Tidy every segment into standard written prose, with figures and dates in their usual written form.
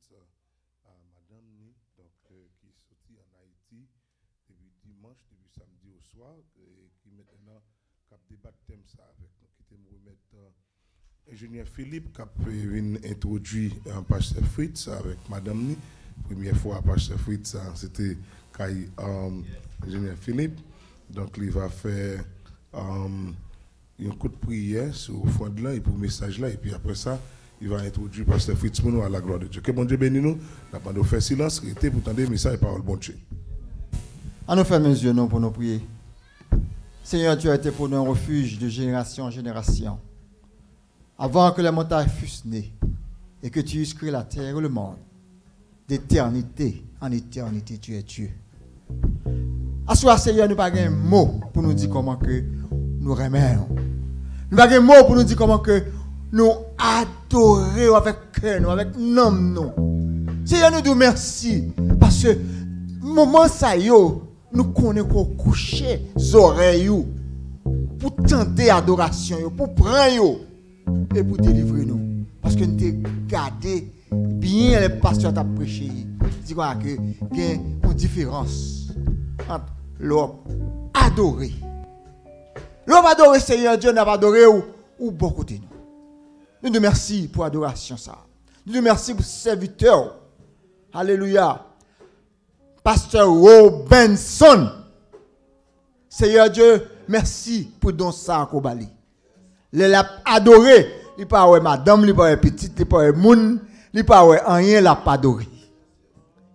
Fritz à Madame Ni, donc qui est sorti en Haïti depuis dimanche, depuis samedi au soir, et qui maintenant cap débattre thème ça avec nous. Qui me remettre ingénieur Philippe qui a introduit un pasteur Fritz avec Madame Ni. Première fois pasteur Fritz, c'était ingénieur Philippe. Donc il va faire un coup de prière sur le fond de là et pour le message là, et puis après ça, il va introduire pasteur Fritz pour nous à la gloire de Dieu. Que bon Dieu bénisse nous. Nous avons fait silence, rester pour entendre le message et parole bon Dieu. À nous fermer les yeux pour nous prier. Seigneur, tu as été pour nous un refuge de génération en génération. Avant que les montagnes fussent nées et que tu eusses créé la terre et le monde, d'éternité en éternité, tu es Dieu. À soi, Seigneur, nous n'avons pas un mot pour nous dire comment que nous remercions. Nous n'avons pas un mot pour nous dire comment que nous adorons avec cœur, avec nom. Seigneur, nous disons merci parce que moment ça nous connaissons coucher les oreilles pour tenter l'adoration, pour prendre et pour délivrer nous. Parce que nous avons gardé bien les pasteurs qui prêché. Il y a une différence entre l'homme adoré. L'homme adoré, Seigneur Dieu, n'a pas adoré ou beaucoup de nous. Nous te remercions pour l'adoration. Nous te remercions pour ce serviteur. Alléluia. Pasteur Robinson. Seigneur Dieu, merci pour don ça qu'on bali. Il l'a adoré. Il pas ouais madame, il pas ouais petite, il pas ouais moun, il pas ouais rien l'a pas adoré.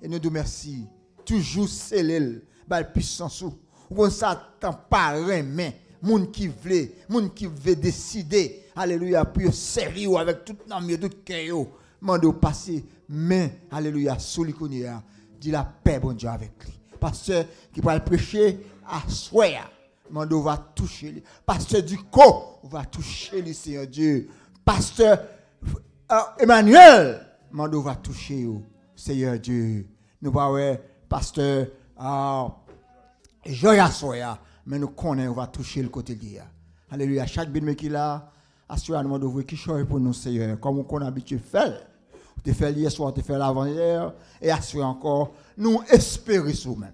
Et nous te remercions. Toujours célèbre, bal puissance ou. On s'attend pas main. Moun qui veut décider. Alléluia, pour servir avec tout l'âme, tout cœur. Mando passer main, alléluia, sous l'iconia. Dit la paix, bon Dieu, avec lui. Pasteur qui va le prêcher à soir. Mando va toucher lui. Pasteur Ducot va toucher lui, Seigneur Dieu. Pasteur Emmanuel, Mando va toucher lui, Seigneur Dieu. Nous va pasteur Joya Soya, mais nous connaissons, on va toucher le côté d'hier. Alléluia, chaque bien qui là, assurez nous de qui choisit pour nous, Seigneur, comme on a habitué faire. Tu fais hier soir, tu fais l'avant-hier, et assurez encore, nous espérer sur nous-mêmes.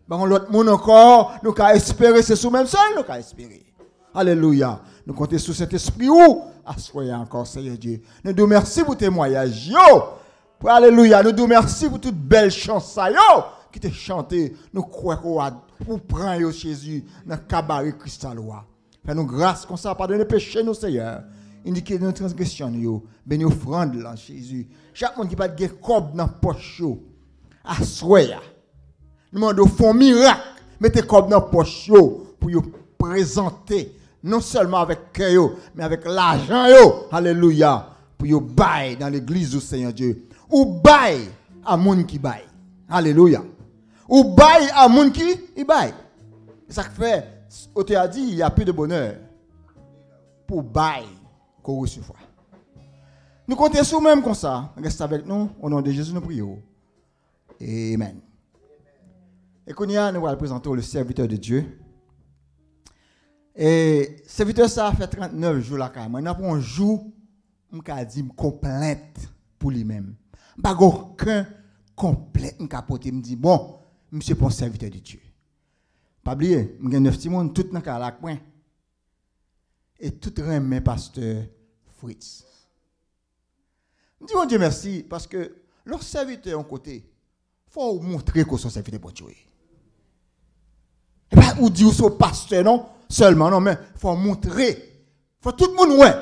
Bon, l'autre monde encore, nous qu'à espérer, c'est sur nous-mêmes seul, nous qu'à espérer. Alléluia. Nous comptons sur cet esprit où, assurez encore, Seigneur Dieu. Nous nous remercions pour tes témoignages, yo. Alléluia. Nous nous remercions pour toute belle chance, yo, qui te chanté. Nous croyons pour prendre Jésus dans le cabaret cristalois. Fais-nous grâce comme ça, pardonner péché, nous, Seigneur. Indiquer nos transgressions, béni offrande là, Jésus. Chaque monde qui va de cob dans poche, à souhait. Nous demandons font miracle, mettez cob dans poche pour vous présenter non seulement avec cœur, mais avec l'argent alléluia, pour vous bailler dans l'église du Seigneur Dieu. Ou bailler à monde qui baille. Alléluia. Ou baille à monde qui baille. Ça fait on te a dit il y a plus de bonheur pour bailler qu'on reçoit. Nous comptons sur même comme ça. Reste avec nous. Au nom de Jésus, nous prions. Amen. Et qu'on y a, nous allons présenter le serviteur de Dieu. Et le serviteur, ça fait 39 jours là. Maintenant, pour un jour, on a dit complète pour lui-même. Pas aucun complète. On a dit bon, monsieur, pour un serviteur de Dieu. Pas oublier, je suis 9 Timon, tout dans le point. Et tout remet pasteur Fritz. Je dis, mon Dieu, merci, parce que leur serviteur en côté, il faut montrer que son serviteur est bon Dieu. Et pas ou dire au pasteur, non, seulement, non, mais il faut montrer. Il faut tout le monde, ouais,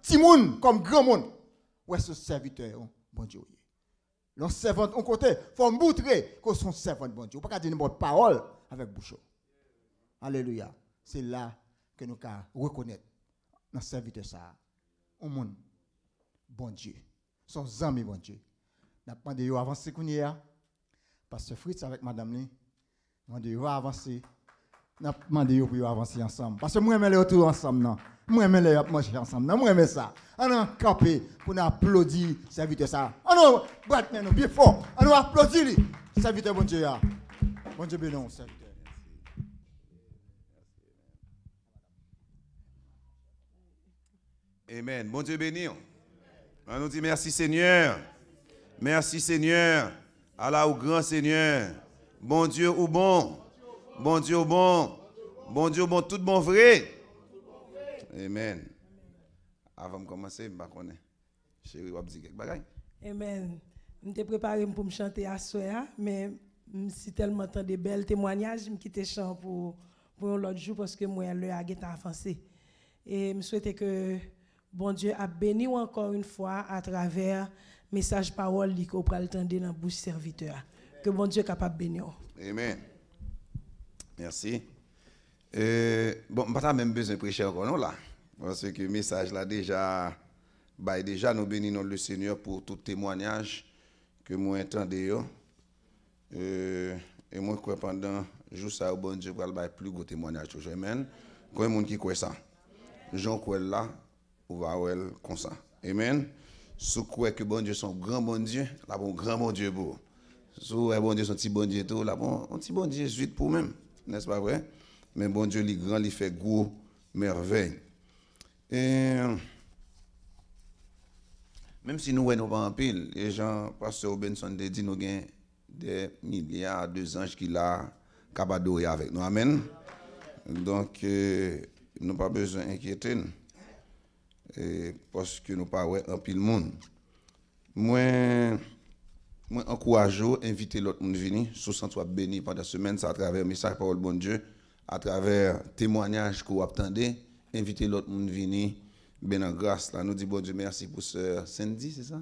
petit monde, comme grand monde, ouais, ce serviteur, bon Dieu. Leur servante en côté, il faut montrer que son servant bon Dieu. Il ne faut pas dire une bonne parole avec bouche. Alléluia. C'est là que nous pouvons reconnaître dans serviteur ça. Au monde, bon Dieu. Son amis, bon Dieu. Nous avons demandé d'avancer qu'on y a. Pasteur Fritz avec madame Lee. Nous avons demandé d'avancer. Nous avons demandé pour avancer ensemble. Parce que moi, je les retour ensemble. Moi, je les manger ensemble. Moi, je ça. On a campé pour nous applaudir serviteur ça. On a battu nous bien fort. On a applaudi serviteur, bon Dieu. Bon Dieu bénisse, serviteur. Amen. Bon Dieu béni. On nous dit merci Seigneur. Merci Seigneur. Allah au grand Seigneur. Bon Dieu ou bon. Bon Dieu ou bon. Bon Dieu ou bon, tout bon vrai. Amen. Avant de commencer, je ne sais pas. Chérie, vous dire quelque chose. Amen. Je t'ai préparé pour me chanter à soir, mais si tellement tant de belles témoignages, je me quitte chant pour l'autre jour parce que moi, l'heure a été avancée. Et je souhaite que bon Dieu a béni encore une fois à travers message parole qu'on peut entendre dans la bouche serviteur. Que bon Dieu est capable de bénir. Amen. Merci. Bon, je n'ai pas même besoin de prêcher encore, non, là. Parce que le message là déjà nous bénissons le Seigneur pour tout témoignage que moi entendez. Et moi crois pendant jour ça bon Dieu va le plus gros témoignage toujours. Amen. Quand monde qui croit ça. Jean croit là ou va comme ça. Amen. Si croit que bon Dieu son grand bon Dieu, là bon grand bon Dieu beau. Si bon Dieu son petit bon Dieu tout là bon un petit bon Dieu juste pour même, n'est-ce pas vrai? Mais bon Dieu il grand, il fait gros merveille. Et même si nous ne pas en pile, les gens, pasteur Benson dit nous avons des milliards de anges qui là capables avec nous. Amen. Donc nous n'avons pas besoin d'inquiéter parce que nous pas en pile monde. Moi encourage inviter l'autre monde venir, sous soit béni pendant la semaine ça à travers message parole bon Dieu, à travers témoignages que vous attendez. Inviter l'autre monde venir, ben en grâce là, nous dit bon Dieu merci pour sœur Cindy, c'est ça?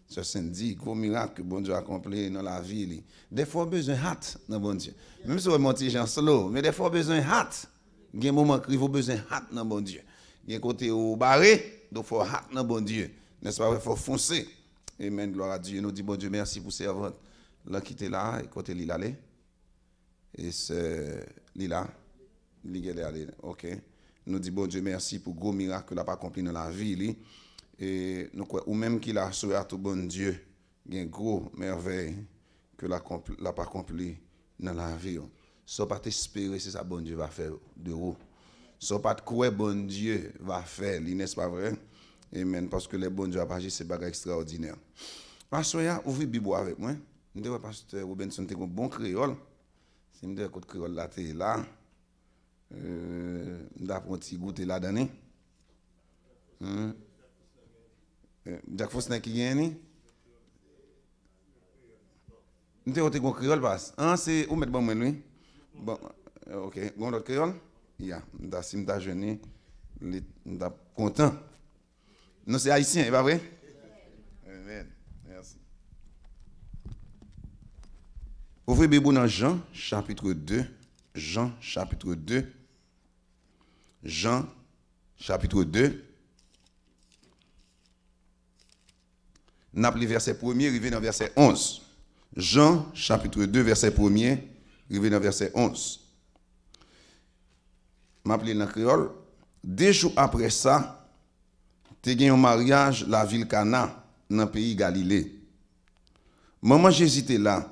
Sœur Cindy, gros miracle que bon Dieu a accompli dans la vie. Des fois besoin hâte dans bon Dieu. Même si on monte gens slow, mais des fois besoin hâte. Il y a un moment qu'il faut besoin hâte dans bon Dieu. Il y a un côté au barré, donc faut hâte dans bon Dieu. N'est-ce pas? Il faut foncer. Amen, gloire à Dieu. Nous dit bon Dieu merci pour servante là qui était là, et côté Lila allé. Et c'est Lila, Lila allé. OK. Nous disons bon Dieu merci pour gros miracle qu'il a pas accompli dans la vie et nous ou même qu'il a souhaité à tout bon Dieu un gros merveille que l'a pas accompli dans la vie. So pas espérer c'est ça bon Dieu va faire de vous. So pas croire bon Dieu va faire, n'est-ce pas vrai? Amen parce que les bon Dieu a agi c'est bagage extraordinaire. Pasteur ouvrez Bible avec moi. Nous devons pasteur Robinson t'es un bon créole. Si me dire côté créole là t'es là. D'après un petit goûter là d'année. Jack Fosna qui gagne. Nous avons un créole passe. C'est où mettre bon moi lui? Bon OK, bon autre créole? Ya, da sim da jeune, da content. Non c'est haïtien, pas vrai? Amen. Merci. Ouvrez Bible dans Jean chapitre 2. Jean chapitre 2. Jean chapitre 2. N'a pris verset 1er, arrivé dans verset 11. Jean chapitre 2 verset 1er, arrivé dans verset 11. M'a pris dans créole. 2 jours après ça, te gen un mariage la ville Cana dans le pays Galilée. Maman Jésus était là.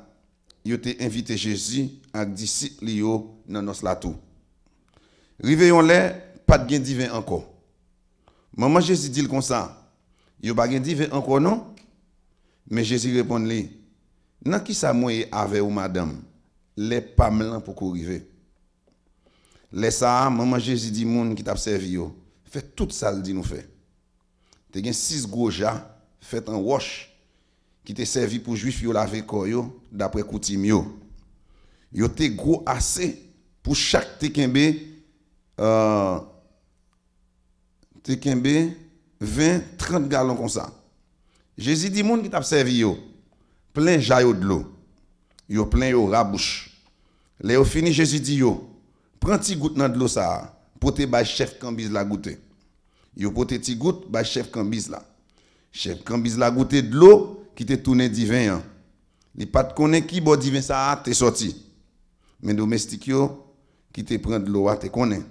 Il a invité Jésus avec disciples dans nos latou. Riveillon là, pas de gain divin encore. Maman Jésus dit comme ça. Il pas gain divin encore non? Mais Jésus répond lui. Nan qui ça moi avec ou madame? Les pas blanc pour arriver. Les ça maman Jésus dit monde qui t'a servi yo, fait tout ça le dit nous fait. Te gen 6 gros jas fait en roche qui te servi pour juif yo laver corps yo d'après coutume yo. Yo te gros assez pour chaque te kembe 20-30 gallons comme ça. Jésus dit monde qui t'a servi yo plein jaillot de l'eau. Yo plein yo rabouche. Les yo fini Jésus dit yo prends ti goutte dans de l'eau ça pour te ba chef Cambise la goûter. Yo pote ti goutte ba chef Cambise là. Chef Cambise la goûter de l'eau qui te tourné divin. Il pas connaît qui bon divin ça t'es sorti. Mais domestique yo qui te prend de l'eau te connaît.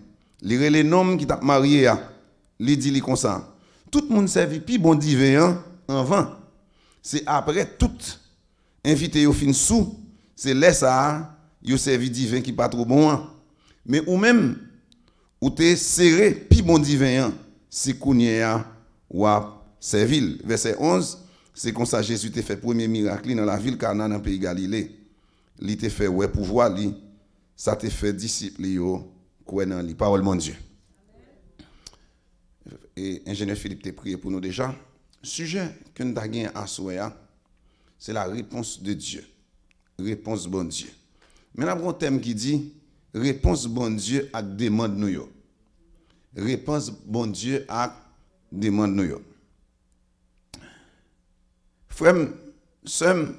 Li relé nom qui t'a marié a, li dit li comme ça. Tout monde servi pi bon divin en vent. C'est après tout invité yo fin sous, c'est là ça yo servi divin qui pas trop bon. Mais ou même ou te serré pi bon divin c'est kounye ou servil verset 11 C'est comme ça Jésus t'a fait premier miracle dans la ville Cana dans le pays Galilée. Il t'a fait ouais pouvoir lui, ça t'a fait disciple yo quoi dans lui parole mon Dieu. Et ingénieur Philippe t'a prié pour nous déjà. Sujet que nous avons gagné à Soya, c'est la réponse de Dieu. Réponse bon Dieu. Maintenant, on a un thème qui dit réponse bon Dieu à demande nous yo. Réponse bon Dieu à demande nous yo. Frère, sœur,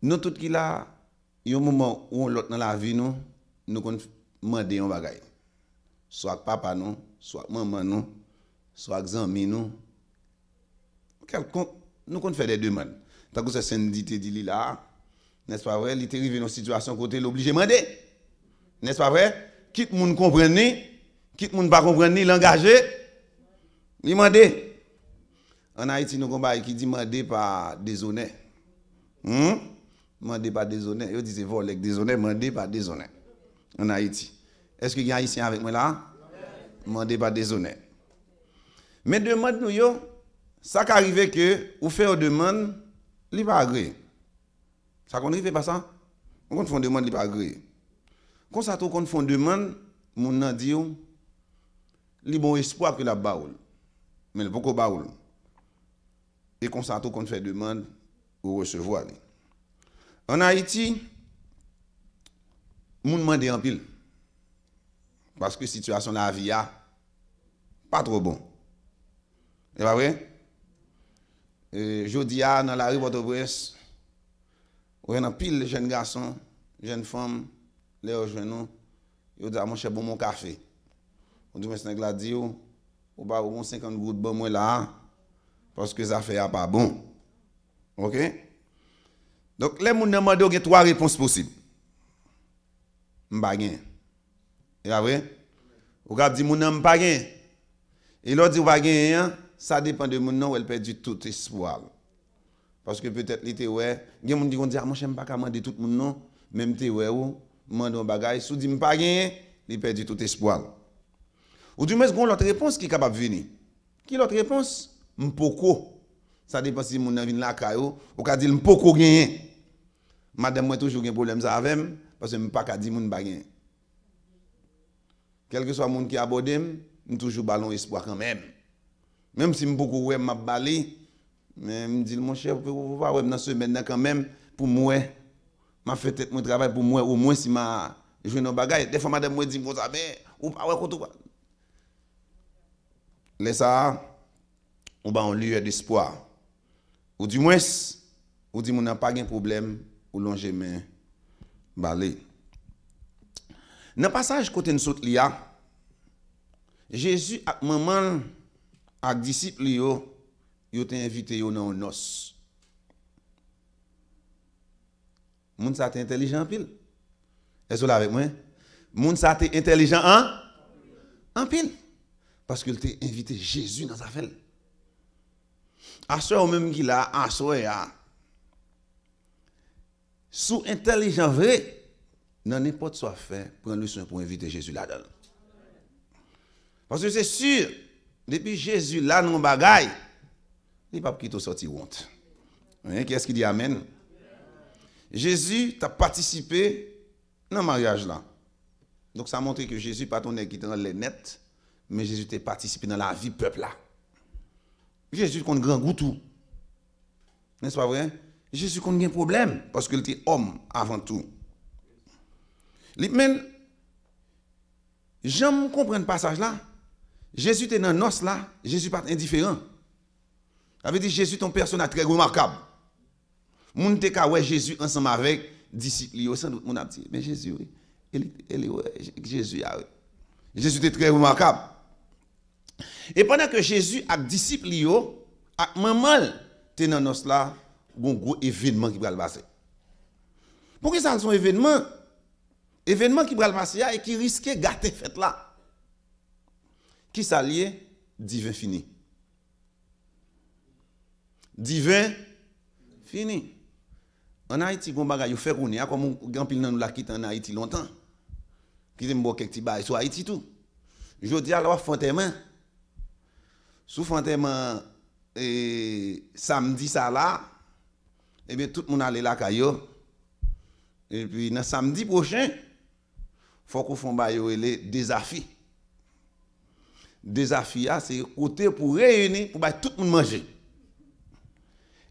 nous tous qui là, il y a un moment où l'autre dans la vie nous demander un bagage. Soit papa nous, soit maman nous, soit amis nous. Nous qu'on fait des demandes. Tant que ce syndicat dit là, n'est-ce pas vrai, il est arrivé dans une situation côté l'obligé demander. N'est-ce pas vrai? Quitte moun comprendre ni, quitte moun pas comprendre ni, l'engager, il demander. En Haïti, nous avons un qui dit demander pas déshonnête. Demander pas déshonnête. Ils disent voler déshonnête, demander pas déshonnête. En Haïti. Est-ce qu'il y a un Haïtien avec moi là? Demander pas déshonnête. Mais demande nous yo, ça qui arrive que ou faire une demande, il pas agréé. Ça qu'on arrive pas ça? On fait une demande, il pas agréé. Quand ça qu'on fait une demande, mon nan dit li bon espoir que la baoul. Mais le beaucoup baoul. Et quand ça qu'on fait demande ou recevoir. En Haïti, moun demande en pile. Parce que la situation de la vie a pas trop bon. C'est pas vrai? Jodi a dans la rue Port-au-Prince, on a pile de jeunes garçons, jeunes femmes, les jeunes, ils disent mon cher bon mon café. On dit mais c'est là dit ou pas bon 50 gouttes bon moi là parce que ça fait pas bon. OK? Donc les moun demande il y a trois réponses possibles. M'pa gen. C'est vrai? Ou cap dit moun n'aime pas gen. Et l'autre dit ou pas gen, ça dépend de moun non ou elle perdu tout espoir. Parce que peut-être l'été ouais, gen moun dit qu'on dit moi j'aime pas commander tout moun non, même té ouais ou mande un bagage, sou dit m'pa gen, il perdu tout espoir. Ou du moins gon l'autre réponse qui capable venir. Qui l'autre réponse? M'poko. Ça dépend si moun nan vinn la kayo, ou ka dit m'poko gen. Madame moi toujours gen problème ça avec parce que m'pa ka di moun pa gen. Quel que soit moun qui aborde m toujours ballon espoir quand même. Même si m'boko ouais m'a balé, mais me dit mon cher vous va ouais dans semaine quand même pour moi m'a fait tête mon travail pour moi au moins si m'a joué nos bagages des fois madame moi dit mon ça mais ou pas ouais contre quoi. Laisse ça on ba en lieu d'espoir. Ou du moins ou dit mon n'a pas gain problème ou longer main balé. Dans passage côté nous saute lia Jésus ak maman ak disciple yo te invité yo dans noce. Moun sa te intelligent pile. Est-ce que là avec moi? Moun sa te intelligent en pile. Parce qu'il t'a invité Jésus dans sa fête. A soeur même qui là, a soeur sous intelligent vrai, dans n'importe quoi fait, prendre le soin pour inviter Jésus là-dedans. Parce que c'est sûr, depuis Jésus là dans bagaille, il pas quitter sorti honte. Qu'est-ce qui dit amen? Jésus t'a participé dans le mariage là. Donc ça montre que Jésus pas ton qui dans les nets, mais Jésus t'a participé dans la vie peuple là. Jésus compte grand goût tout. N'est-ce pas vrai? Jésus compte un problème parce qu'il était homme avant tout. Mais j'aime comprendre le passage là. Jésus était dans nos là, Jésus pas indifférent. Ça veut dire Jésus est un personnage très remarquable. Moun te ka ouais Jésus ensemble avec disciples yo sans doute mon a dit mais Jésus Jésus Jésus était très remarquable. Et pendant que Jésus avec disciples yo ak maman te dans nos là bon gros événement qui va le passer. Pourquoi ça sont événement qui va le passer et qui risque gâter fête là. Qui s'allie divin fini. Divin fini. En Haïti, on bagay yo fait qu'on y a comme grand pile nan nous la quitte en Haïti longtemps. Qui te m'bo quelques petits bail sur Haïti tout. Je dis alors fontaine. sous enterrement samedi ça là, et bien tout le monde allait là caillou. Et puis dans samedi prochain, faut qu'on fasse les défis. Défi c'est côté pour réunir pour tout le monde manger.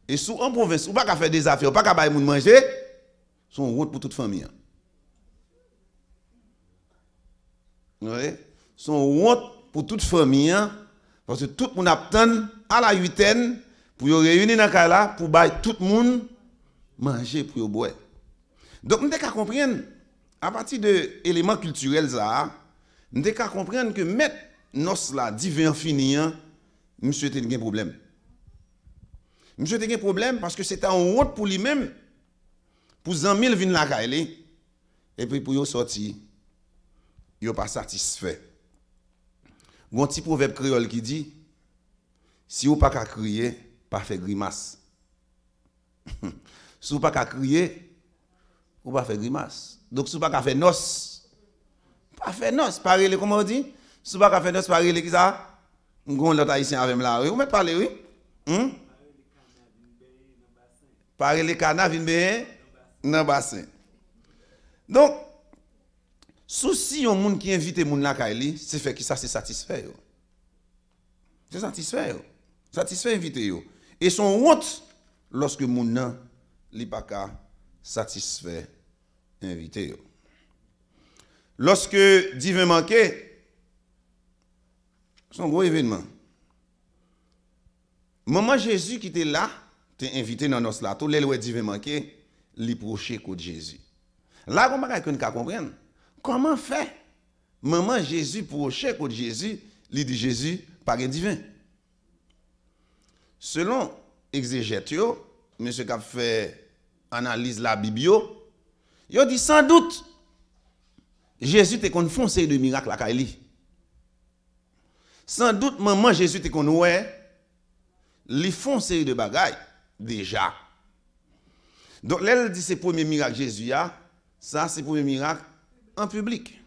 Et sous en province, ou pas qu'à faire des affaires, ou pas qu'à bailler moun manger, son route pour toute famille. Oui, son route pour toute famille parce que tout le monde attend à la huitaine pour réunir dans là pour bailler tout le monde manger pour boire. Donc nous devons comprendre à partir de éléments culturels ça, nous devons comprendre que mettre nos là divin fini, monsieur a un problème. Monsieur a un problème parce que c'est un honte pour lui-même, pour Zamil venir la caille, et puis pour y sortir, il n'est pas satisfait. Il y a un petit proverbe créole qui dit, si vous n'avez pas crier, pas faire grimace. Si vous n'avez pas crier, vous pas faire grimace. Donc si vous n'avez pas faire noce, pas faire noce, parler, comment on dit? Si vous n'avez pas faire noce, parler, qui ça? Vous avez l'autre haïtien avec là, vous mettez parler, oui? Parler les canards, viennent bien dans le bassin. Donc, souci au monde qui invite moun la kaili, c'est fait que ça c'est satisfait yo. C'est satisfait yo. Satisfait invité yo. Et son honte lorsque moun nan li pa ka satisfait invité yo. Lorsque divin manqué, son gros événement. Maman Jésus qui était là, t'es invité dans nos là, tout les lois divin manqué, li proche côté Jésus. Là on va comprendre. Comment fait maman Jésus proche côté Jésus, li dit Jésus par divin. Selon exégète yo, monsieur qui a fait analyse la Bible yo dit sans doute Jésus te kon font série de miracles la Kaili. Sans doute maman Jésus te kon ouais li font série de bagailles déjà. Donc là elle dit c'est premier miracle Jésus a, ça c'est premier miracle en public.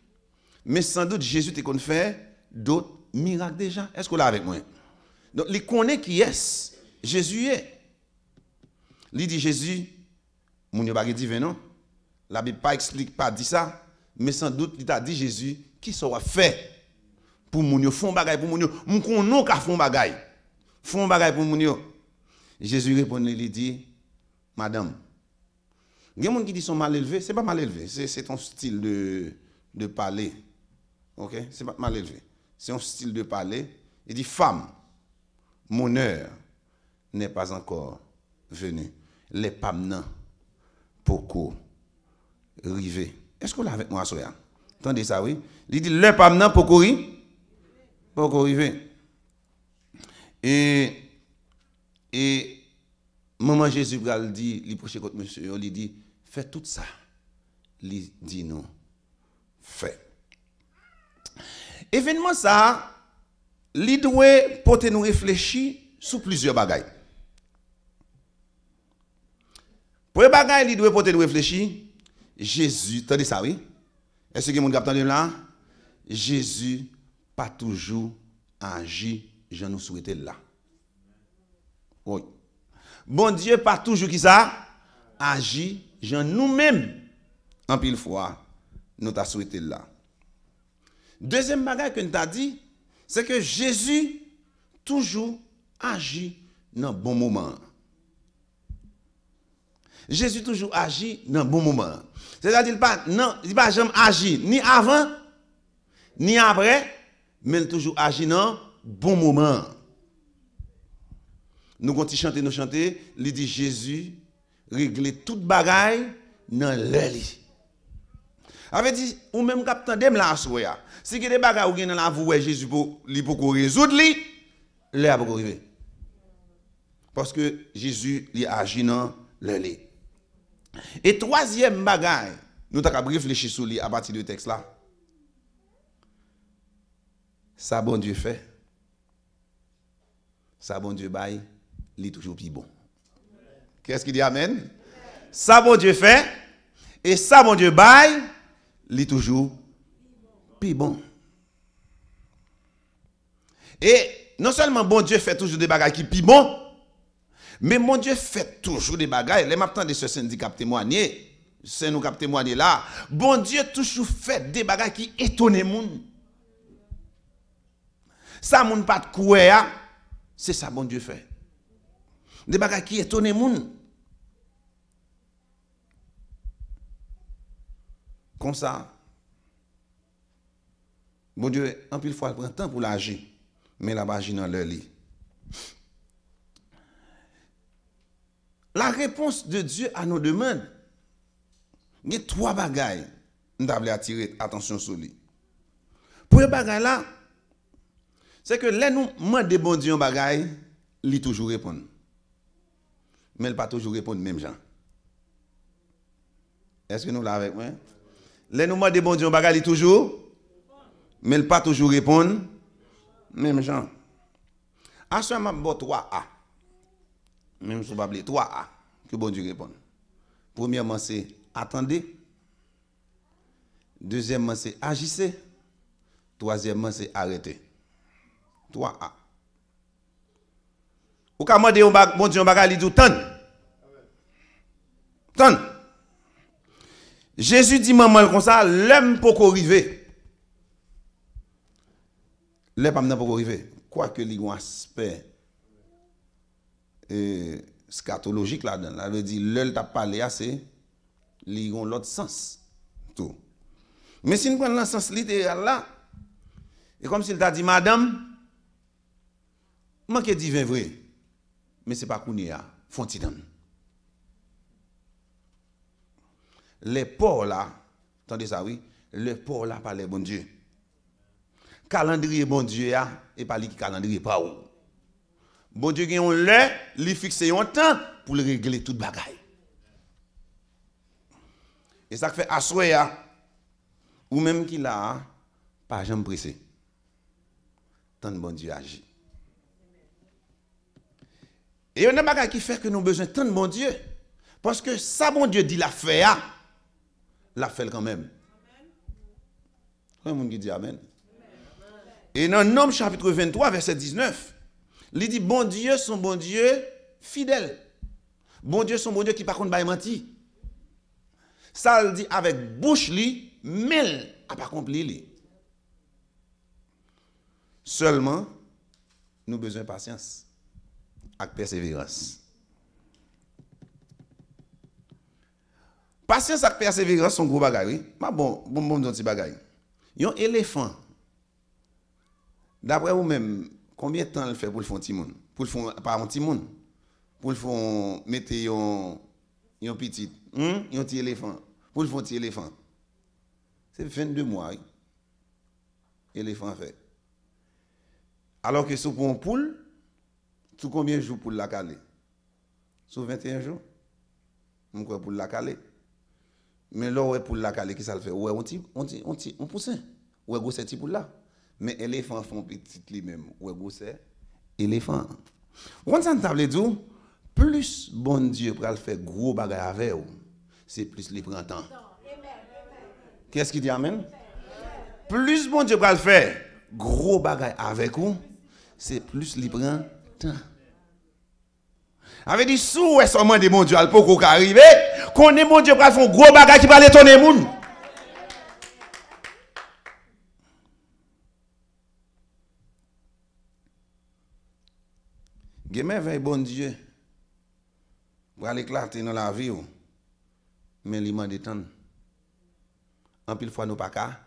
Mais sans doute Jésus te kon fait d'autres miracles déjà. Est-ce que là avec moi? Donc il connaît qui est Jésus est. Il dit Jésus moun yo pas divin non. La Bible pas explique pas dit ça. Mais sans doute, il t'a dit Jésus, qui sera fait pour moun yo font bagay pour moun yo, moun konon ka font bagay. Font bagay pour moun yo. Jésus répond, il dit, madame, il y a des gens qui disent sont mal élevés, c'est pas mal élevé, c'est ton style de parler. OK, c'est pas mal élevé. C'est un style de parler. Il dit femme, mon heure n'est pas encore venue. Les pam nan poko rivé. Est-ce que vous l'avez avec moi, Soya? Attendez ça, oui. Il dit, le pam nan pour courir, Et maman Jésus dit, il proche contre monsieur, il dit, fais tout ça. Il dit non, fait. Événement ça, il doit porter nous réfléchir sur plusieurs bagailles. Pour les bagailles, il doit porter nous réfléchir. Jésus, attendez ça, oui? Est-ce que vous avez entendu là? Jésus pas toujours agi, je nous souhaitais là. Oui. Bon Dieu pas toujours qui ça? Agi, je nous-mêmes, en pile fois, nous t'a souhaité là. Deuxième bagage que nous t'a dit, c'est que Jésus toujours agit dans le bon moment. Jésus toujours agit dans le bon moment. C'est-à-dire qu'il n'a pas jamais agi ni avant, ni après, mais il toujours agit dans le bon moment. Nous continuons nous chanter, il dit Jésus régler toute bagaille dans l'heure. Avait dit, ou même capitaine dem la soya. Si il y a des bagailles ou dans la voie Jésus pour résoudre li, là pour arriver. Parce que Jésus il agit dans l'heure. Et troisième bagaille, nous avons réfléchi sur lui à partir du texte là. Ça bon Dieu fait. Ça bon Dieu baille, il est toujours plus bon. Qu'est-ce qu'il dit amen? Ça bon Dieu fait et ça bon Dieu baille, il est toujours plus bon. Et non seulement bon Dieu fait toujours des bagages qui pi bon, mais mon Dieu fait toujours des bagages. Les m'attendent de ce syndicat témoigner. C'est nous qui témoigner là. Bon Dieu toujours fait des bagages qui étonnent moun. Ça moun pas de couer, c'est ça bon Dieu fait. Des bagages qui étonnent moun. Comme ça. Bon Dieu, en pile fois, il prend temps pour l'agir, mais la agit dans leur lit. La réponse de Dieu à nos demandes, il y a 3 bagailles. Nous devons attirer attention sur lui. Pour les bagailles là, c'est que les nous demandons bon Dieu un bagaille, il toujours répond. Mais il pas toujours répondre même gens. Est-ce que nous l'avons avec moi? Les nous demandons bon Dieu un bagaille, il toujours, mais il pas toujours répondre même gens. À ce moment 3A. Même si on va appeler 3A que bon Dieu répond. Premièrement c'est attendez. Deuxièmement c'est agissez. Troisièmement c'est arrêtez. 3A. Ou ka demander bon Dieu un bagage il dit tant. Tant. Jésus dit maman comme ça, l'homme peut arriver. L'homme pas peut arriver. Quoique il y a un aspect scatologique là-dedans. Ça veut dire l'œil t'a parlé c'est li gon l'autre sens tout. Mais si nous prenons le sens littéral là, et comme s'il t'a dit madame, manque divin vrai, mais c'est pas kounia, fonti donne. Les porcs là, attendez ça oui, les porcs là parlent bon Dieu. Calendrier bon Dieu a et pas li qui calendrier pas ou. Bon Dieu gen on l'heure, li fixé un temps pour le régler toute bagaille. Et ça fait assoya ou même qui là pas jamais pressé. Tant bon Dieu agit. Et on a bagaille qui fait que nous avons besoin tant de bon Dieu parce que ça bon Dieu dit la fait quand même. Comment qui dit amen? Et dans Nom chapitre 23 verset 19 il dit, bon Dieu, son bon Dieu fidèle. Bon Dieu, son bon Dieu qui par contre pas menti. Ça le dit avec bouche li, mais a pas accompli li. Seulement, nous besoin de patience et persévérance. Patience et persévérance sont gros bagages. Mais bon, petit bagage. Un éléphant, d'après vous-même, combien de temps il fait pour le faire petit monde? Pour le faire pas un petit monde. Pour le faire mettre un petit un petit éléphant. Pour le faire un petit éléphant. C'est 22 mois. Éléphant fait. Alors que pour un poule, tout combien de jours pour la caler? Sur 21 jours. On croit pour la caler. Mais là pour la caler qui ça le fait? Ouais, on poussin. Ouais, go c'est petit pour là. Mais éléphant font petit lui-même. Ouais, go c'est éléphant. Quand ça table dit plus bon Dieu pour le faire gros bagay avec vous, c'est plus il prend temps. Qu'est-ce qui dit amen? Plus bon Dieu pour le faire gros bagay avec vous, c'est plus il prend temps. Avait dit sous est seulement de mon Dieu al poko arriver, qu'on est mon Dieu pour faire gros bagay qui va l'étonner moun. Gemen veille bon Dieu pour aller éclater dans la vie, mais il m'a temps. En pile fois nous pas qu'à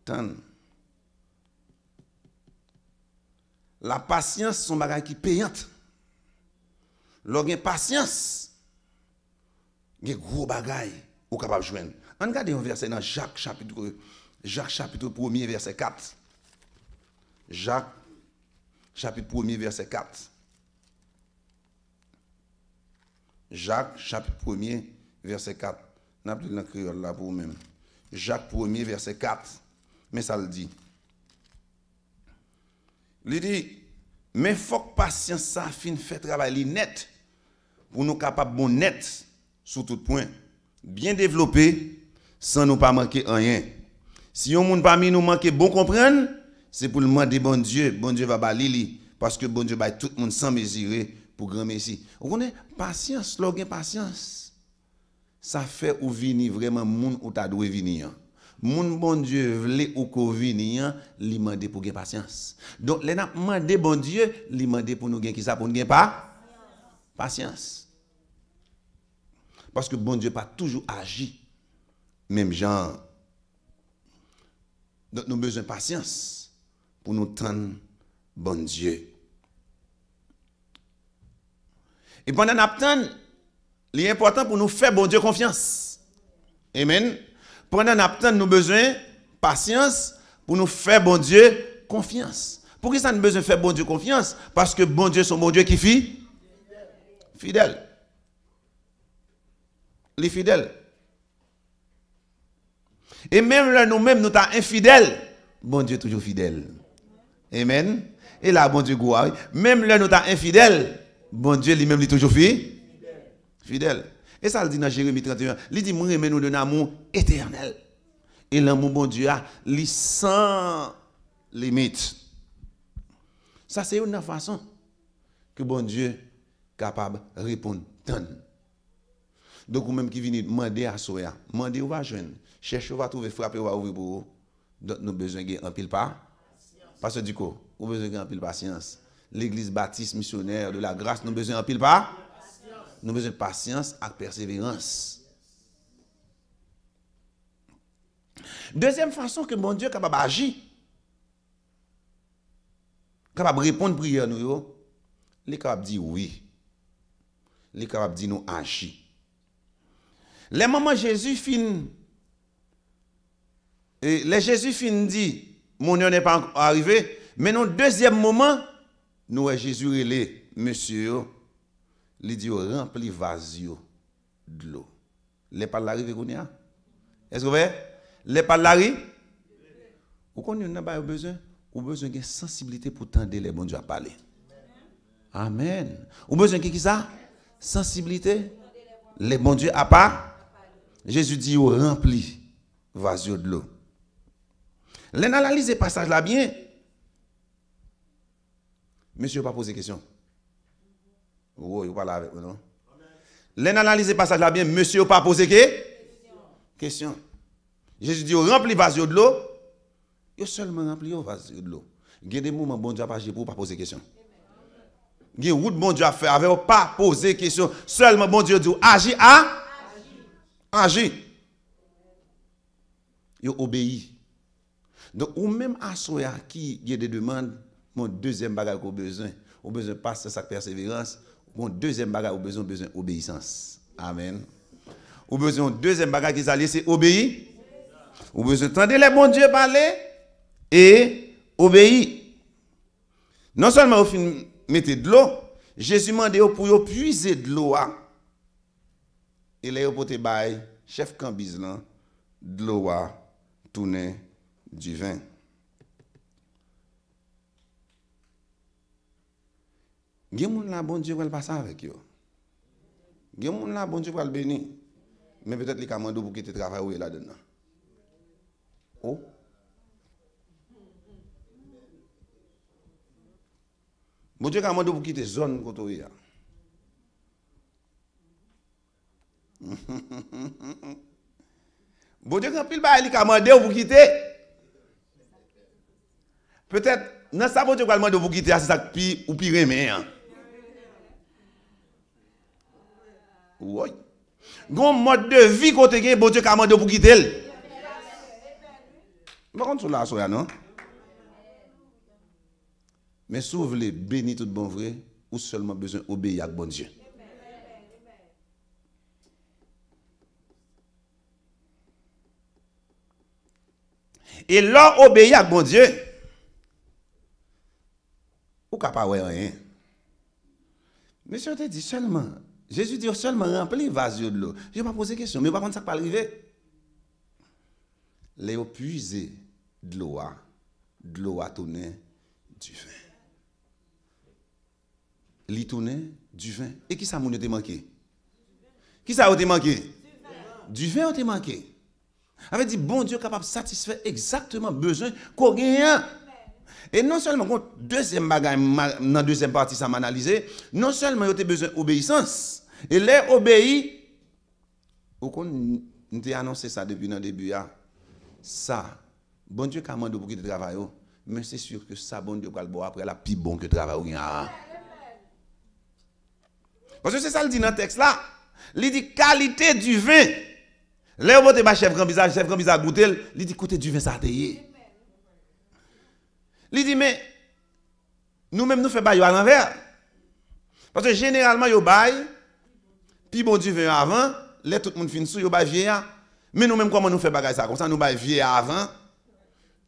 temps. La patience son bagage qui payante. Lorsqu'on patience, il y a gros bagage ou capable de joindre. On regarde un verset dans Jacques chapitre 1er verset 4. Jacques chapitre 1er verset 4. Jacques chapitre 1er verset 4. N'a plus dans créole là pour vous-même. Jacques 1er verset 4. Mais ça le dit. Il dit mais faut que patience ça fin fait travail net pour nous capable bon net sur tout point, bien développé sans nous pas manquer rien. Si on monde parmi nous manquer bon comprendre, c'est pour le demander bon Dieu va bali parce que bon Dieu va tout le monde sans mesurer pour grand merci. Vous connaissez patience, slogan patience. Ça fait ou venir vraiment moun ou ta doit venir. Moun bon Dieu vle ou ko venir, li mande pour gen patience. Donc les n'a mandé bon Dieu, li mande pour nous gen qui ça pour nous gen pas patience. Parce que bon Dieu pas toujours agi même genre. Donc nous avons besoin de patience pour nous tendre bon Dieu. Et pendant nous attendons, il est important pour nous faire bon Dieu confiance. Amen. Pendant nous attendons, nous avons besoin de patience pour nous faire bon Dieu confiance. Pourquoi ça nous besoin de faire bon Dieu confiance? Parce que bon Dieu, son bon Dieu qui fit fidèle. Les fidèles. Et même là, nous-mêmes, nous sommes infidèles. Bon Dieu toujours fidèle. Amen. Et là, bon Dieu, même là, nous sommes infidèles. Bon Dieu, lui-même, il est toujours fidèle. Et ça, il dit dans Jérémie 31, il dit, moi, nous de amour éternel. Et l'amour, bon Dieu, il sans limite. Ça, c'est une façon que bon Dieu est capable de répondre. Donc, ou même qui vient demander à soi, demander ou va joindre, chercher ou va trouver, frapper ou va ouvrir pour vous. Donc, nous avons besoin d'un pile pas. Parce que du coup, nous avons besoin d'un pile patience. L'église baptiste missionnaire de la grâce, nous avons besoin d'un pile pas. Nous avons besoin de patience et persévérance. Deuxième façon que mon Dieu est capable d'agir, capable de répondre à la prière, il est capable de dire oui. Il est capable de dire nous agir. Les moments Jésus fin, et les Jésus fin dit, mon heure n'est pas encore arrivé, mais dans le deuxième moment, nous Jésus relé, monsieur, il dit rempli vase de l'eau. Les pas l'arrivé qu'on a. Est-ce que vous voyez? Les pas l'arrivé. Ou qu'on n'a pas besoin, ou besoin de sensibilité pour tendre les bons Dieu à parler. Amen. Ou besoin de qui ça? Sensibilité. Les bons Dieu à part. Jésus dit rempli vase de l'eau. L'analyse le passage là bien. Monsieur pas poser question. Oui, vous parlez avec moi non? L'analyse le passage là bien, monsieur pas poser question. Jésus dit rempli vase de l'eau. Il seulement rempli vase de l'eau. Il y a des moments bon Dieu pas pour pas poser question. Il y a des bon Dieu à faire avec pas poser question. Seulement bon Dieu dit agis agis. Il obéit. Donc, ou même à soi qui y a des demandes, mon deuxième bagage qu'on besoin, on besoin de passer sa persévérance, mon deuxième bagage on besoin d'obéissance. Amen. Ou besoin deuxième bagage qui s'allie c'est obéir. Ou besoin d'entendre les bons Dieu parler et obéir. Non seulement vous mettez de l'eau, Jésus m'a dit pour puiser de l'eau. Et là, vous pouvez bailler chef Cambise là, de l'eau tourner du vin. Il y a des gens là, bon Dieu va passer avec eux. Il y a des gens là, bon Dieu va le bénir. Mais peut-être les commandos pour quitter le travail là-dedans. Oh. Bon Dieu commande pour quitter zone côté là. Bon Dieu, quand il va aller commander vous quitter. Peut-être, dans ça, bon Dieu va demander vous quitter, c'est ça qui ou pire mais. Oui. Gon mode de vie côté bon Dieu commande pour quitter. Par contre, sur la soya, non? Mais si vous voulez bénir tout bon vrai, ou seulement besoin d'obéir à bon Dieu. Et là, obéir à bon Dieu, ou capable de rien. Monsieur te dit seulement, Jésus dit seulement remplir vase de l'eau. Je ne vais pas poser question, mais par contre, ça ne peut pas arriver. Les puiser de l'eau à tourner du vin. Li tourner du vin. Et qui ça moun te manqué? Qui ça a te manqué? Du vin a te manqué. Avait dit bon Dieu capable de satisfaire exactement besoin qu'on gagne. Et non seulement, deuxième bagage, dans la deuxième partie, ça m'a analysé, non seulement il y a besoin d'obéissance, et les obéis, vous avez annoncé ça depuis le début, ça, bon Dieu, quand pour quitter le travail, mais c'est sûr que ça, bon Dieu, va après la plus bon que le travail. Parce que c'est ça le dit dans le texte là. Il dit qualité du vin. Là, vous avez chef grand bizarre goûter, il dit côté du vin, ça a été. Il dit, mais nous-mêmes, nous faisons bail à l'envers. Parce que généralement, nous bail, puis bon Dieu vient avant, là, tout le monde finit sous, nous bail vieillard. Mais nous-mêmes, comment nous faisons bail ça comme ça, nous bail vieillard avant,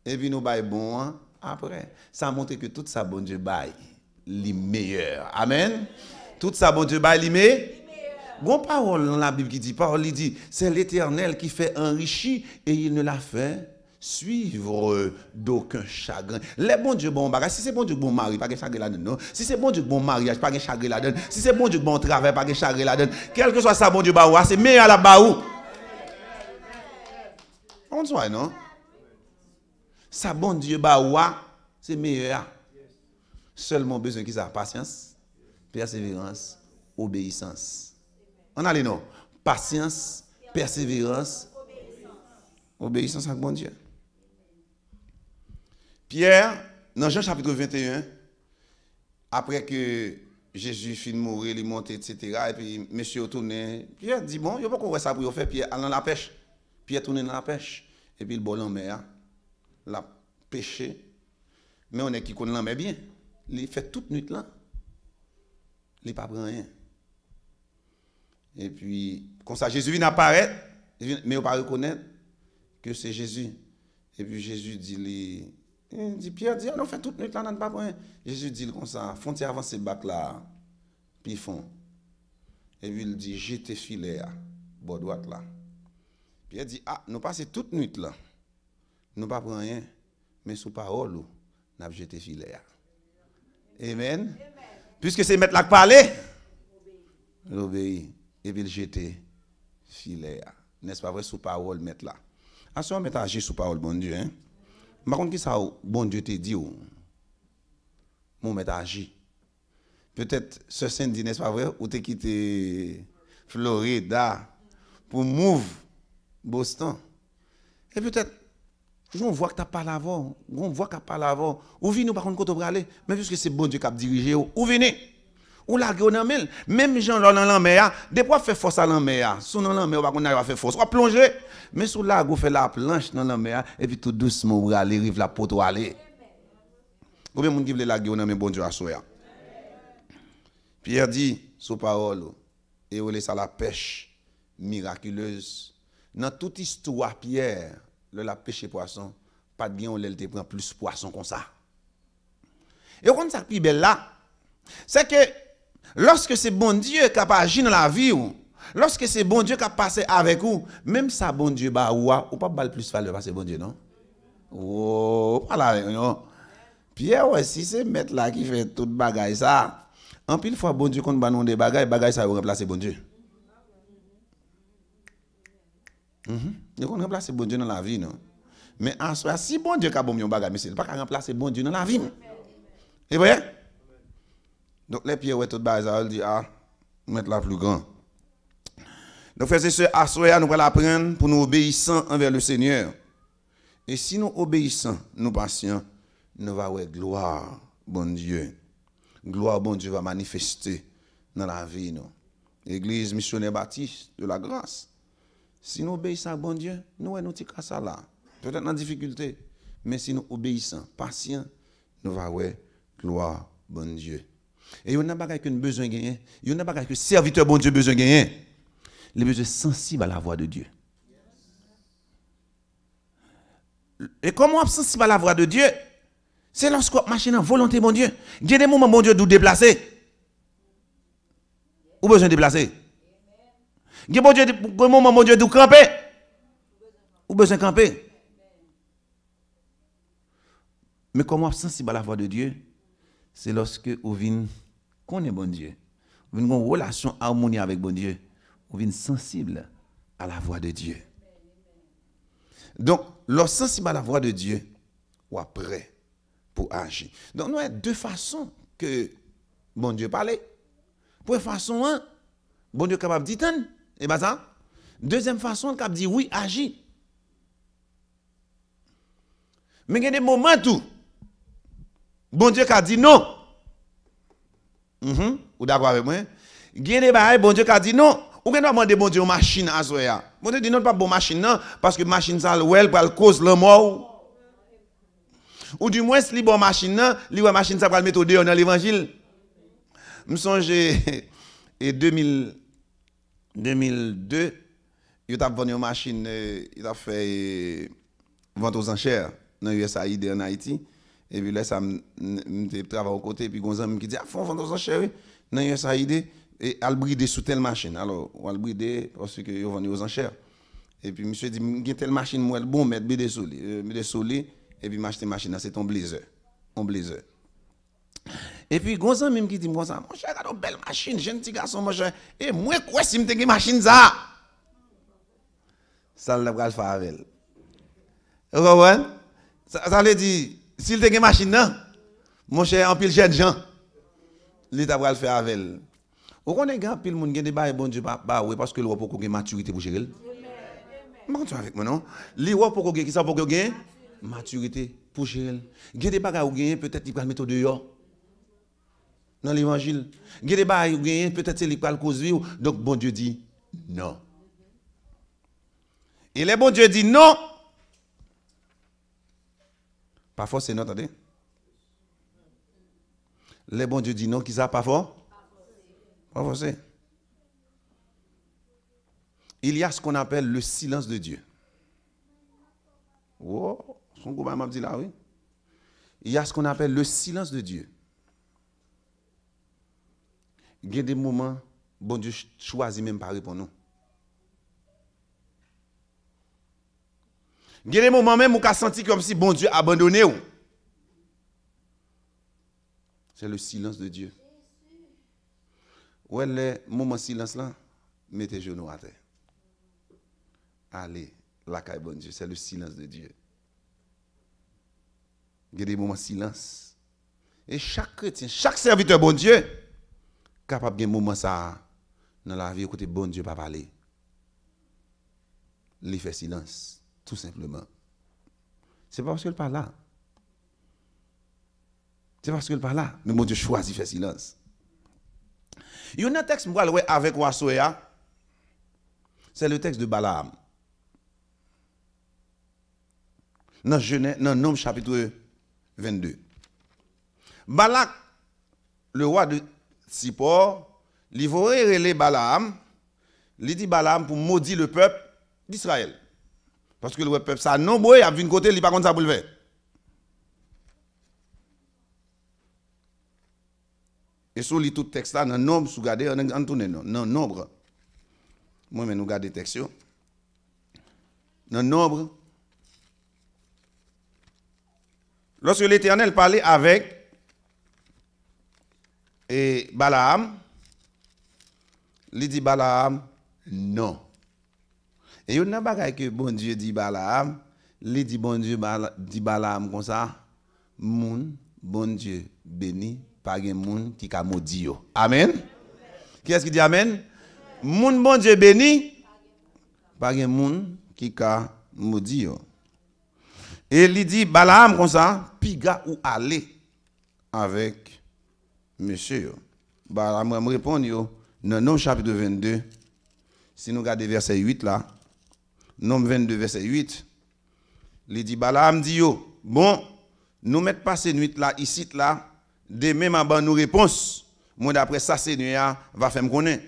et puis nous bail bon après. Ça montre que tout ça, bon Dieu bail, les meilleurs. Amen. Tout ça, bon Dieu bail, les meilleurs. Bon parole dans la Bible qui dit, parole, il dit, c'est l'Éternel qui fait enrichir et il ne l'a fait suivre d'aucun chagrin. Les bon Dieu bon bagage, si c'est bon Dieu bon mari, pas de chagrin là-dedans, non. Si c'est bon Dieu bon mariage, pas de chagrin là-dedans. Si c'est bon Dieu bon travail, pas de chagrin là-dedans. Quel que soit ça, bon Dieu bah c'est meilleur à la baou. On soit non. Ça bon Dieu bah c'est meilleur. Seulement besoin qu'ils aient patience, persévérance, obéissance. On a les noms. Patience, persévérance, obéissance à bon Dieu. Pierre, dans Jean chapitre 21, après que Jésus finit de mourir, il est monté, etc., et puis monsieur retourné, Pierre dit, bon, il n'y a pas qu'on ça pour faire, Pierre, dans la pêche. Pierre tourne dans la pêche, et puis il boit en mer, la pêché, mais on est qui connaît la mer bien. Il fait toute nuit là. Il n'a pas pris rien. Et puis, comme ça, Jésus vient apparaître, mais il ne pas reconnaître que c'est Jésus. Et puis Jésus dit, Pierre dit, on fait toute nuit là, on n'a pas pris rien. Jésus dit comme ça, font-ils avancer bac là, puis ils font. Et puis il dit, jetez filet à bord droite là. Pierre dit, nous passons toute nuit là, nous pas pris rien, mais sous parole, nous avons jeté filet à. Amen. Puisque c'est mettre la parler, l'obéir. Et puis le jeter filet. N'est-ce pas vrai, sous parole, mettre là. À ce moment, mettre agir sous parole, bon Dieu. Hein? Par contre, qui ça, bon Dieu te dit, mon mettre agir. Peut-être, ce samedi, n'est-ce pas vrai, ou te quitté Florida pour move Boston. Et peut-être, on voit que tu n'as pas l'avant, on voit que tu n'as pas l'avant. Ou venez, par contre, quand tu aller, mais puisque c'est bon Dieu qui a dirigé, ou venez. Ou la gueule même gens dans la mer, des fois fait force à la mer. Sous dans la mer, on va faire force, on va plonger. Mais sous la go fait la planche dans la mer et puis tout doucement on aller rive la poteau aller. Combien de monde qui veut la gueule dans bon Dieu à soya. Pierre dit sous parole et on laisse à la pêche miraculeuse. Dans toute histoire Pierre, le la pêcher poisson, pas de bien on te prend plus poisson comme ça. Et on ça plus belle là, c'est que lorsque c'est bon Dieu qui a agi dans la vie, lorsque c'est bon Dieu qui a passé avec vous, même ça, bon Dieu, ou pas bal plus valeur parce que bon Dieu, non? Oh, voilà, non. Pierre, ouais, si c'est mettre là qui fait toute bagaille ça, en pile fois, bon Dieu, quand on des bagaille ça va remplacer bon Dieu. Il va remplacer bon Dieu dans la vie, non? Mais en soi, si bon Dieu a bon bagaille, mais c'est pas qu'à remplacer bon Dieu dans la vie. Et vous voyez? Donc les pieds, ouais, tout bas, il dit, mettre la plus grand. Donc, frères et sœurs, à soi, nous allons apprendre pour nous obéissant envers le Seigneur. Et si nous obéissons, nous patients, nous allons avoir gloire, bon Dieu. Gloire, bon Dieu, va manifester dans la vie, nous. Église missionnaire baptiste de la grâce. Si nous obéissons à bon Dieu, nous allons nous tirer ça là. Peut-être en difficulté, mais si nous obéissons, patients, nous allons avoir gloire, bon Dieu. Et il y a pas que nous besoin de gagner. Il y a pas que serviteur bon Dieu besoin de gagner. Il a besoin sensible à la voix de Dieu. Et comment on est sensible à la voix de Dieu? C'est lorsqu'on marche dans la volonté bon Dieu. Il y a des moments bon Dieu d'où déplacer. Ou besoin de déplacer. Il y a des moments bon Dieu d'où camper. Ou besoin de camper. Mais comment on est sensible à la voix de Dieu? C'est lorsque vous venez connaître bon Dieu, vous venez une relation harmonieuse avec bon Dieu, vous venez sensible à la voix de Dieu. Donc, lorsque sensible à la voix de Dieu, vous êtes prêt pour agir. Donc, nous avons deux façons que bon Dieu parlait. Première façon, hein, bon Dieu est capable de dire, et bien ça. Deuxième façon, il dit oui, agis. Mais il y a des moments où bon Dieu a dit non. Vous d'accord avec moi? Il y a des moments bon Dieu a dit non. Ou bien demander bon Dieu une machine à soya. Bon Dieu dit non, pas bonne machine non, parce que machine ça elle va cause la mort. Ou du moins si li bonne machine non, li ouais machine ça va le mettre dehors dans l'évangile. Me songe et 2002, il a vendu une machine, il a fait vente aux enchères dans USAID en Haïti. Et puis là, ça me travaille au côté, et puis Gonzam qui dit, ah, faut vendre aux enchères dans USAID, et al brider sous telle machine. Alors, on al brider parce que ils vendu aux enchères. Et puis monsieur dit, il y a telle machine, moi, bon, mettre BD solé, et puis m'acheter machine, c'est ton blazer. Un blazer. Et puis, Gonzam même qui dit, mon cher, regarde une belle machine, jeune petit garçon, mon cher. Et moi, quoi, si je une machine, ça? Ça, le va le faire avec elle. Vous comprenez? Ça veut dire, s'il a une machine, non? Mon cher, en pile jeune gens, l'État va le faire avec elle. Vous connaissez, un pile monde qui a des bails, bon Dieu, oui, parce que le roi pour qu'il maturité pour gérer. Comment tu avec moi, non? Le roi pour qu'il ça pour qu'il maturité pour gérer. Il y a des bagages où peut-être il va le mettre dehors. Dans l'évangile. Il y a des bagages où peut-être il va le causer. Donc, bon Dieu dit non. Et le bon Dieu dit non. Pas forcé, non, attendez. Le bon Dieu dit non, qui ça, pas fort? Pas forcé. Il y a ce qu'on appelle le silence de Dieu. Wow, son gouvernement m'a dit là, oui. Il y a ce qu'on appelle le silence de Dieu. Il y a des moments, bon Dieu choisit même pas répondre nous. Il y a des moments même où on a senti comme si bon Dieu abandonné. C'est le silence de Dieu. Ouais, le moment de silence là, mettez genoux à terre. Allez, la caille bon Dieu, c'est le silence de Dieu. Il y a des moments de silence. Et chaque chrétien, chaque serviteur bon Dieu, capable de moment ça dans la vie, écoutez, bon Dieu pas parler. Il fait silence, tout simplement. C'est pas parce qu'il parle là. C'est parce qu'il parle là. Mais bon Dieu choisit faire silence. Il y a un texte avec Wassoya. C'est le texte de Balaam. Dans Nombre chapitre 22. Balak, le roi de Sipor, il va relé Balaam. Il dit Balaam pour maudire le peuple d'Israël. Parce que le peuple, ça nombreux, il a vu une côté, il n'a pas contre ça pour le faire. Et sur tout le texte là, dans Nombre, sous garder, on tourne dans Nombre. Moi, mais nous gardons le texte. Dans Nombre, lorsque l'Éternel parlait avec Balaam, il dit Balaam, non. Et il y a un bagage que bon Dieu dit Balaam, il dit bon Dieu dit Balaam comme ça, moun, bon Dieu béni, pas de moun qui a maudit yo. Amen. Qui est-ce qui dit Amen? Moun bon Dieu béni, pas de moun qui a maudit yo. Et il dit Balaam comme ça, piga ou aller avec monsieur. Balaam me répond yo dans Nombre chapitre 22. Si nous regardons verset 8 là, Nombre 22 verset 8, il dit Balaam dit yo, bon, nous mettons passer nuit là ici là, demain m'a nous réponse. Moi d'après ça c'est nuit va faire me connaître.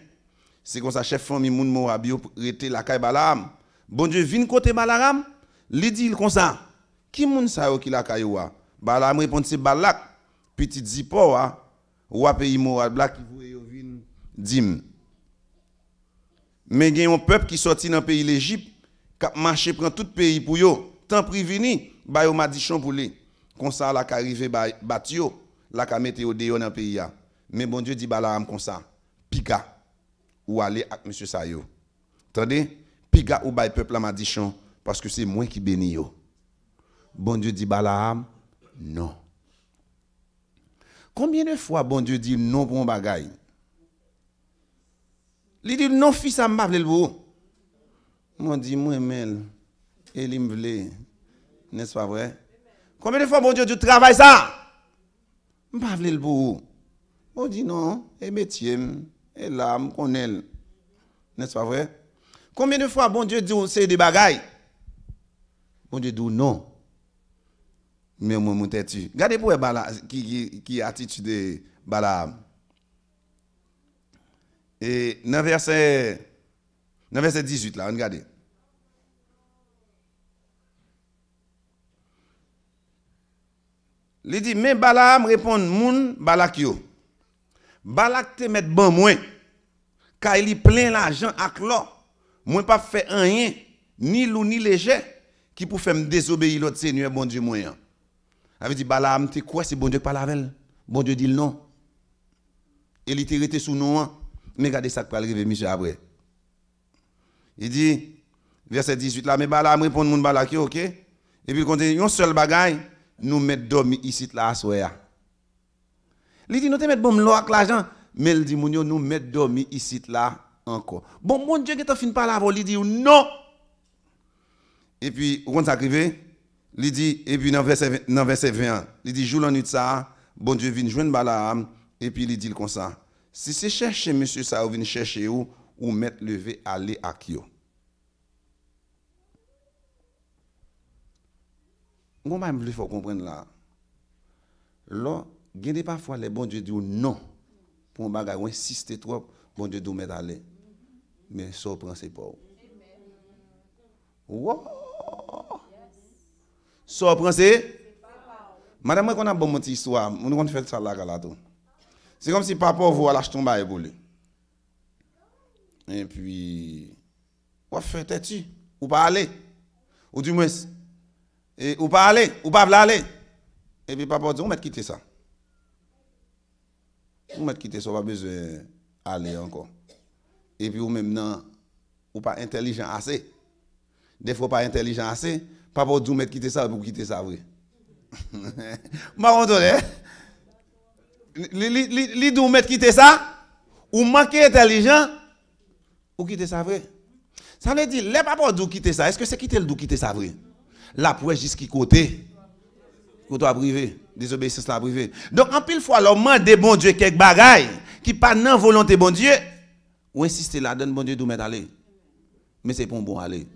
C'est comme ça chef famille moun Moab yo rete la kay Balaam. Bon Dieu vinn côté Balaam, il dit comme ça. Qui moun sa yo ki la kay wa? Balaam répond c'est Balak, petit Zippor, roi pays Moab là qui voye yo vinn dim. Mais il y a un peuple qui sorti dans le pays l'Égypte, qui a marché prend tout le pays pour yo. Tant privini, ba yo madichon pour lui. Comme ça la ka arrivé battu yo, la ka mette yo dehors dans le pays. Mais bon Dieu dit Balaam comme ça, piga ou aller avec monsieur sa yo. Attendez, piga ou bay peuple la madichon parce que c'est moi qui bénis yo. Bon Dieu dit Balaam, non. Combien de fois bon Dieu dit non pour un bagaille? Il dit non, fils, ça m'a le beau. Moi, dit, moi, Mel, et il me voulait. N'est-ce pas vrai? Combien de fois bon Dieu dit travail ça? Je ne veux pas le beau. On dit non, et métier, et l'âme, qu'on est. N'est-ce pas vrai? Combien de fois bon Dieu dit c'est des bagailles? Bon Dieu dit non. Mais moi, mon têtu. Regardez pour Bala, qui attitude de Balaam. Et dans verset 18, là, regardez. Il dit, mais Balaam répond, moun Balak yo. Balak te met bon moins. Car il y plein l'argent avec l'or. Moi pas fait rien, ni lourd ni léger, qui pour faire me désobéir l'autre Seigneur, bon Dieu moyen. Avait dit, Balaam, tu quoi, c'est bon Dieu qui parle avec elle? Bon Dieu dit non. Et il était resté sous nous. Mais regardez ça qui va arriver, monsieur, après. Il dit, verset 18 là, mais Balaam répond, moun Balak yo, ok? Et puis il continue, un seul bagaille, nous mettre dormir ici là à soya. Il dit nous te mettre bon l'eau avec l'argent, mais il dit nous mettre dormir ici là encore. Bon mon Dieu qui t'a fini par là, il dit non. Et puis quand ça arrive, il dit et puis dans verset 20, il dit jour la nuit ça, bon Dieu vient joindre Balaam et puis il dit comme ça. Si c'est chercher monsieur ça ou vient chercher ou mettre lever aller à Kyo. Moi, il faut comprendre là. Là, il y a parfois les bons Dieu disent non. Pour un bagage, on insiste trop, bon Dieu doit mettre à l'aise. Mais ça prend ses pas. Wow! Ça prend ses. Madame, moi, qu'on a bon petite histoire, on fait ça là, tout. C'est comme si papa vous lâche ton bail pour lui. Et puis, on fait têtu, ou pas aller, ou du moins. Et ou pas aller, ou pas aller. Et puis papa dit, on va quitter ça. On va quitter ça, on va besoin aller encore. Et puis ou même non, ou pas intelligent assez. Des fois pas intelligent assez, papa dit, on va quitter ça pour quitter ça vrai. Marron donné. Li dit, on va quitter ça, ou manquer intelligent, ou quitter ça vrai. Ça veut dire, les papa dit quitter ça, est-ce que c'est quitter le quitter ça vrai? La pour jusqu'à côté privé, désobéissance la privée. Donc en pile fois l'homme demande bon Dieu quelques bagailles qui pas non volonté bon Dieu ou insister là donne bon Dieu de mettre aller. Mais c'est pas un bon aller.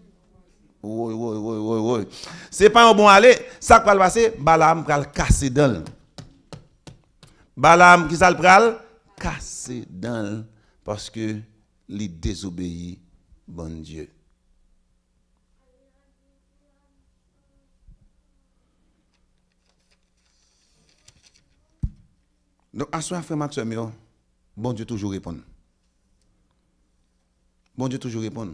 Oui. C'est pas un bon aller, ça va passer Balaam va le casser dans. Balaam qui ça le pral casser dans parce que il désobéit bon Dieu. Donc, à ce frère Maxime, bon Dieu toujours répond. Bon Dieu toujours répond.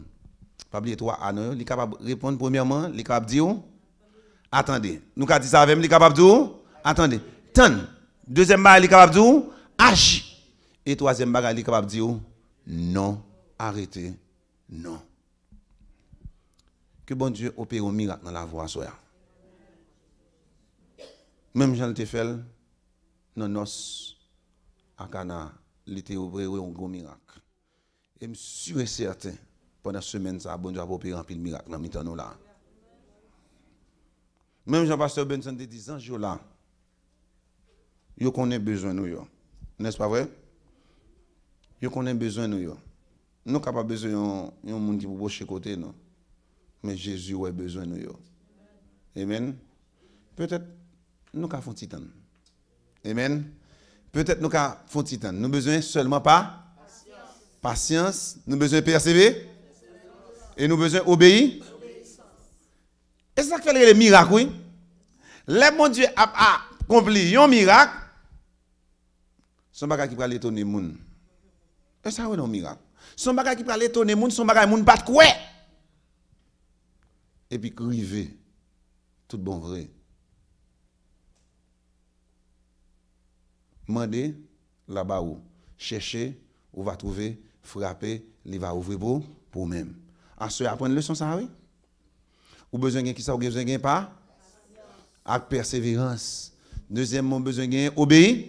Pas oublier toi, il est capable de répondre premièrement, il est capable de dire, attendez. Nous avons dit ça avec lui, il est capable de dire, attendez. Ten. Deuxième bagage, il est capable de dire, agis. Et troisième bagage, il est capable de dire, non, arrêtez, non. Que bon Dieu opère un miracle dans la voie soya. Même Jean le fait, dans nos à Cana, il était opéré un gros miracle. Et je suis sûr et certain, pendant la semaine, ça bon Dieu a opéré un pile miracle dans le là. Même Jean-Pasteur Benson te dit, Jean là, yo connaît besoin de nous. N'est-ce pas vrai? Yo connaît besoin de nous. Nous n'avons pas besoin de monde qui pour chez côté, non. Mais Jésus a besoin de nous. Amen. Peut-être nous avons fait un titan. Amen. Peut-être nous avons fait un titan. Nous avons besoin seulement pas patience. Nous avons besoin de persévérer. Et nous avons besoin d'obéir. Et c'est ça qui fait les miracles, oui. Le bon Dieu a accompli un miracle. Son bagage qui va l'étonner les gens. Et ça, c'est un miracle. Son bagage qui va l'étonner les gens, son bagage, les gens pas de quoi. Et puis, criver. Tout bon vrai. Mandez là-bas où. Cherchez, où va trouver, frapper, il va ouvrir pour vous-même. À ce apprendre leçon ça, oui. Ou besoin de qui ça, ou besoin de pas? Avec persévérance. Deuxièmement, besoin de obéir.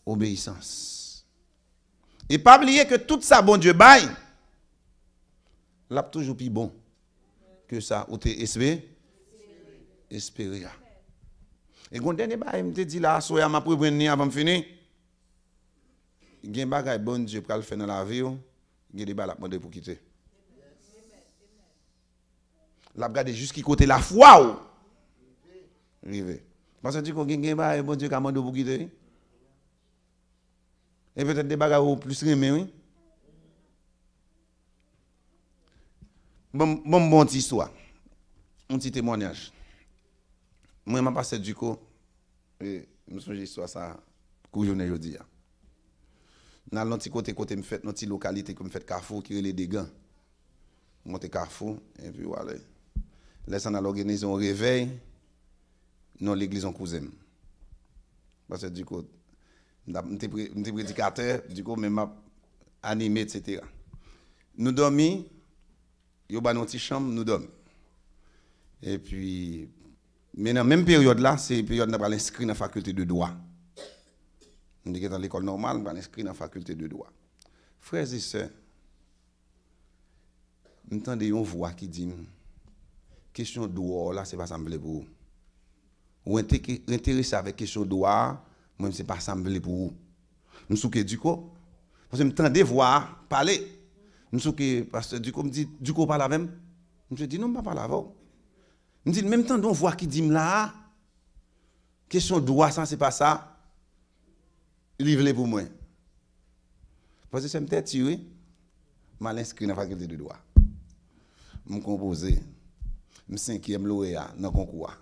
obéissance. Et pas oublier que tout ça, bon Dieu, bail, l'a toujours plus bon que ça, ou t'es espéré. Et quand dernier bail, me dit là, soya m'a prévenu avant de finir. Il y a un bagage bon Dieu pour le faire dans la vie, il y a des balles à demander pour quitter. La regarder jusqu'à côté la foi. Rivé. Parce que tu connais qu'il y a un bon Dieu qui a demandé pour quitter. Et peut-être des bagages plus remé, oui. Bon petite histoire. Un petit témoignage. Moi, je suis passé du coup, et je me souviens de l'histoire ça, que je ne dis pas. Dans l'autre côté, je fais dans une localité que je fais Carrefour, qui est les dégâts. Je monte Carrefour, et puis voilà. Laisse on a organisé un réveil dans l'église en cousin. Parce que du coup, je suis prédicateur, du coup, même animé, etc. Nous dormons, il y a une petite chambre, nous dormons. Et puis, mais dans la même période là, c'est la période où on a inscrit dans la faculté de droit. On dit que dans l'école normale, on a inscrit dans la faculté de droit. Frères et sœurs, nous entendons une voix qui dit question de droit là, c'est pas ça me plaît pour vous. Ou intéressé avec question de droit, moi c'est pas ça me plaît pour vous. Nous sommes que du coup, parce que nous entendons voix parler. Nous sommes que parce que du coup me dit du coup parle même. Je dis non, pas parler avant. Je dis, même temps, on voit qui dit là, question de droit, ça, c'est pas ça. Livre pour moi. Parce que c'est peut-être tiré, je m'inscris dans la faculté de droit. Je me compose, je suis 5e lauréat dans le concours.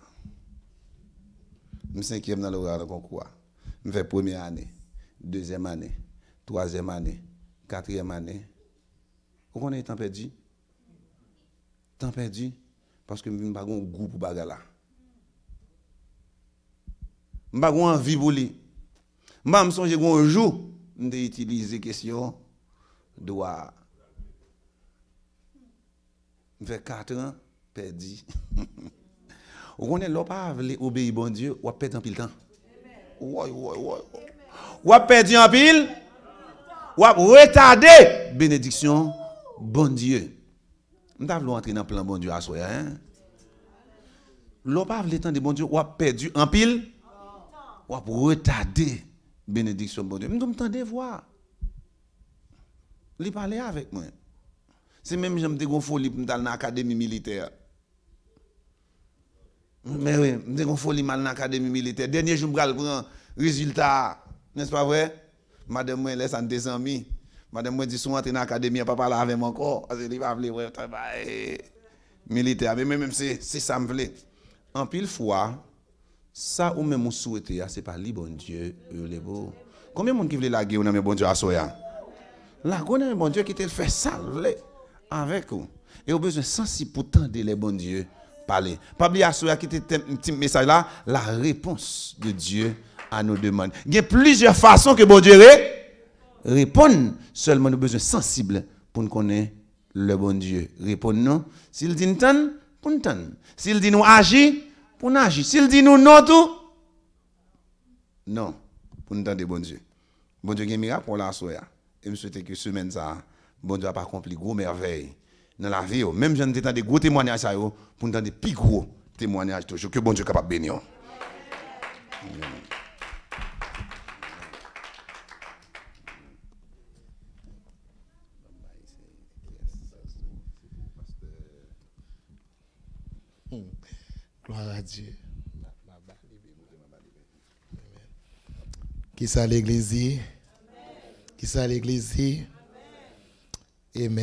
Je suis 5e dans le lauréat dans le concours. Je fais première année, deuxième année, troisième année, quatrième année. Vous connaissez le temps perdu? Temps perdu? Parce que je n'ai pas de goût pour bagarre là. Je n'ai pas envie pour lui. Je me songe un jour, je utiliser la question droit. Je fais 4 ans, perdu. Vous connaissez, l'on pas obéir bon Dieu, ou perdre un pile temps. Ou perdu un pile, ou retarder bénédiction bon Dieu. Nous devons entrer dans le plan bon Dieu à soi. L'on pas le temps de bon Dieu, ou a perdu en pile, ou a retarder bénédiction bon Dieu. Nous devons entendre voir. Il parler avec moi. C'est même j'aime des gros folie pour dans l'académie militaire. Mais oui, des gros folie mal dans l'académie militaire. Dernier jour, je prends résultat, n'est-ce pas vrai? Madame moi laisse en 2 amis. Madame moi dit sont entrer dans l'académie, pas parler avec moi encore parce qu'il va vouloir militaire. Mais même c'est ça me plaît. En pile fois, ça ou même souhaiter, c'est pas li bon Dieu, les beaux. Combien de monde qui veut la guerre dans mes bon Dieu à soya? La guerre bon Dieu qui te fait salver avec vous. Et au besoin sensible pour tendre les bons dieux parler. Pas oublier à soya qui te un petit message là, la réponse de Dieu à nos demandes. Il y a plusieurs façons que bon Dieu répond, seulement nous besoin sensible pour nous connaître le bon Dieu. Répondons. S'il dit nous tendre, pour nous tendre. S'il dit nous agir, pour nous agir. S'il dit nous non tout, non, pour nous tendre bon Dieu. Bon Dieu a un miracle pour la soya. Et je souhaite que semaine ça, bon Dieu a pas accompli gros merveilles dans la vie. Même j'en ai des gros témoignages pour nous des plus gros témoignages toujours que bon Dieu est capable de bénir. Gloire à Dieu. Qui ça l'église? Qui ça l'église? Amen.